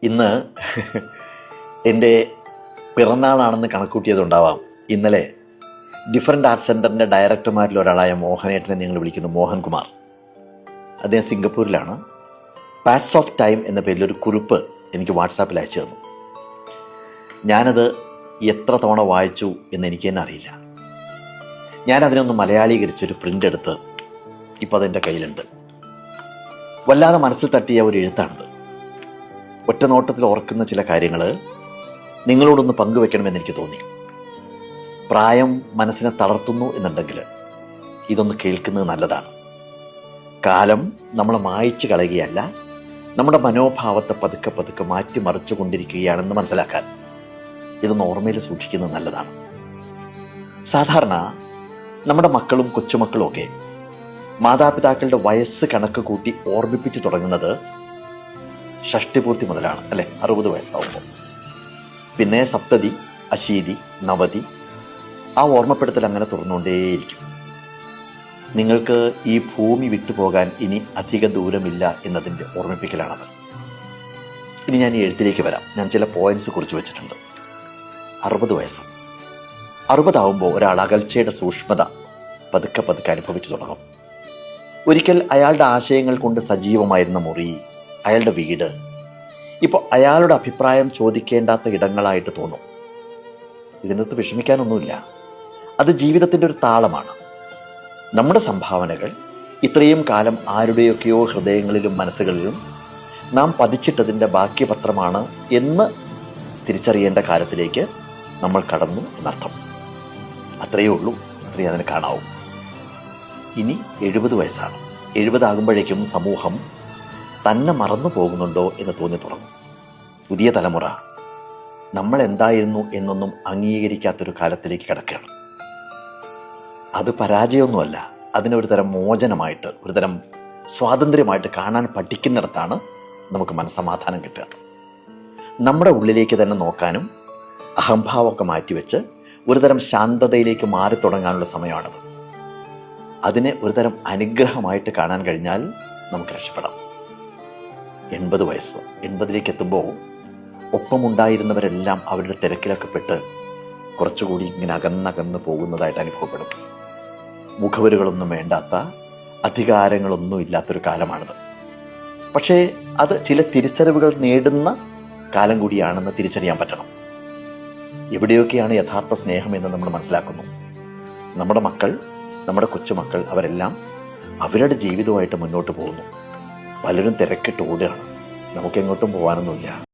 ഇന്ന് എൻ്റെ പിറന്നാളാണെന്ന് കണക്കൂട്ടിയതുണ്ടാവാം. ഇന്നലെ ഡിഫറൻറ്റ് ആർട്സ് സെൻറ്ററിൻ്റെ ഡയറക്ടർമാരിൽ ഒരാളായ മോഹനേട്ടനെ നിങ്ങൾ വിളിക്കുന്നു മോഹൻകുമാർ. അദ്ദേഹം സിംഗപ്പൂരിലാണ്. പാസ് ഓഫ് ടൈം എന്ന പേരിലൊരു കുറിപ്പ് എനിക്ക് വാട്സാപ്പിൽ അയച്ചു തന്നു. ഞാനത് എത്ര തവണ വായിച്ചു എന്ന് എനിക്ക് തന്നെ അറിയില്ല. ഞാനതിനൊന്ന് മലയാളീകരിച്ചൊരു പ്രിൻ്റ് എടുത്ത് ഇപ്പോൾ അതെൻ്റെ കയ്യിലുണ്ട്. വല്ലാതെ മനസ്സിൽ തട്ടിയ ഒരു എഴുത്താണിത്. ഒറ്റ നോട്ടത്തിൽ ഓർക്കുന്ന ചില കാര്യങ്ങൾ നിങ്ങളോടൊന്ന് പങ്കുവെക്കണമെന്ന് എനിക്ക് തോന്നി. പ്രായം മനസ്സിനെ തളർത്തുന്നു എന്നുണ്ടെങ്കിൽ ഇതൊന്ന് കേൾക്കുന്നത് നല്ലതാണ്. കാലം നമ്മളെ മായ്ച്ചു കളയുകയല്ല, നമ്മുടെ മനോഭാവത്തെ പതുക്കെ പതുക്കെ മാറ്റിമറിച്ചു കൊണ്ടിരിക്കുകയാണെന്ന് മനസ്സിലാക്കാൻ ഇതൊന്ന് ഓർമ്മയിൽ സൂക്ഷിക്കുന്നത് നല്ലതാണ്. സാധാരണ നമ്മുടെ മക്കളും കൊച്ചുമക്കളും ഒക്കെ മാതാപിതാക്കളുടെ വയസ്സ് കണക്ക് കൂട്ടി ഓർമ്മിപ്പിച്ചു തുടങ്ങുന്നത് ഷഷ്ടിപൂർത്തി മുതലാണ്, അല്ലെ? 60 വയസ്സാവുമ്പോൾ. പിന്നെ സപ്തതി, അശീതി, നവതി, ആ ഓർമ്മപ്പെടുത്തൽ അങ്ങനെ തുറന്നുകൊണ്ടേയിരിക്കും. നിങ്ങൾക്ക് ഈ ഭൂമി വിട്ടുപോകാൻ ഇനി അധിക ദൂരമില്ല എന്നതിൻ്റെ ഓർമ്മിപ്പിക്കലാണത്. ഇനി ഞാൻ ഈ എഴുത്തിലേക്ക് വരാം. ഞാൻ ചില പോയിന്റ്സ് കുറിച്ച് വെച്ചിട്ടുണ്ട്. 60 വയസ്സ്, 60 ആവുമ്പോൾ ഒരാൾ അകൽച്ചയുടെ സൂക്ഷ്മത പതുക്കെ പതുക്കെ അനുഭവിച്ചു തുടങ്ങും. ഒരിക്കൽ അയാളുടെ ആശയങ്ങൾ കൊണ്ട് സജീവമായിരുന്ന മുറി, അയാളുടെ വീട് ഇപ്പോൾ അയാളുടെ അഭിപ്രായം ചോദിക്കേണ്ടാത്ത ഇടങ്ങളായിട്ട് തോന്നും. ഇതിനകത്ത് വിഷമിക്കാനൊന്നുമില്ല. അത് ജീവിതത്തിൻ്റെ ഒരു താളമാണ്. നമ്മുടെ സംഭാവനകൾ ഇത്രയും കാലം ആരുടെയൊക്കെയോ ഹൃദയങ്ങളിലും മനസ്സുകളിലും നാം പതിച്ചിട്ടതിൻ്റെ ബാക്കി പത്രമാണ് എന്ന് തിരിച്ചറിയേണ്ട കാലത്തിലേക്ക് നമ്മൾ കടന്നു എന്നർത്ഥം. അത്രയേ ഉള്ളൂ, അത്രയേ അതിന് കാണാവൂ. ഇനി 70 വയസ്സാണ്. 70 ആകുമ്പോഴേക്കും സമൂഹം തന്നെ മറന്നു പോകുന്നുണ്ടോ എന്ന് തോന്നി തുടങ്ങും. പുതിയ തലമുറ നമ്മൾ എന്തായിരുന്നു എന്നൊന്നും അംഗീകരിക്കാത്തൊരു കാലത്തിലേക്ക് കിടക്കുകയാണ്. അത് പരാജയമൊന്നുമല്ല, അതിനെ ഒരു തരം മോചനമായിട്ട്, ഒരു തരം സ്വാതന്ത്ര്യമായിട്ട് കാണാൻ പഠിക്കുന്നിടത്താണ് നമുക്ക് മനസ്സമാധാനം കിട്ടുക. നമ്മുടെ ഉള്ളിലേക്ക് തന്നെ നോക്കാനും അഹംഭാവമൊക്കെ മാറ്റിവെച്ച് ഒരു തരം ശാന്തതയിലേക്ക് മാറി തുടങ്ങാനുള്ള സമയമാണത്. അതിനെ ഒരു തരം അനുഗ്രഹമായിട്ട് കാണാൻ കഴിഞ്ഞാൽ നമുക്ക് രക്ഷപ്പെടാം. 80 വയസ്സ്, 80ലേക്ക് എത്തുമ്പോൾ ഒപ്പമുണ്ടായിരുന്നവരെല്ലാം അവരുടെ തിരക്കിലൊക്കെ പെട്ട് കുറച്ചുകൂടി ഇങ്ങനെ അകന്നകന്ന് പോകുന്നതായിട്ട് അനുഭവപ്പെടും. മുഖവരുകളൊന്നും വേണ്ടാത്ത, അധികാരങ്ങളൊന്നും ഇല്ലാത്തൊരു കാലമാണിത്. പക്ഷേ അത് ചില തിരിച്ചറിവുകൾ നേടുന്ന കാലം കൂടിയാണെന്ന് തിരിച്ചറിയാൻ പറ്റണം. എവിടെയൊക്കെയാണ് യഥാർത്ഥ സ്നേഹം എന്ന് നമ്മൾ മനസ്സിലാക്കുന്നു. നമ്മുടെ മക്കൾ, നമ്മുടെ കൊച്ചുമക്കൾ, അവരെല്ലാം അവരുടെ ജീവിതവുമായിട്ട് മുന്നോട്ട് പോകുന്നു. പലരും തിരക്കിട്ട് ഓടുകയാണ്. നമുക്കെങ്ങോട്ടും പോകാനൊന്നുമില്ല.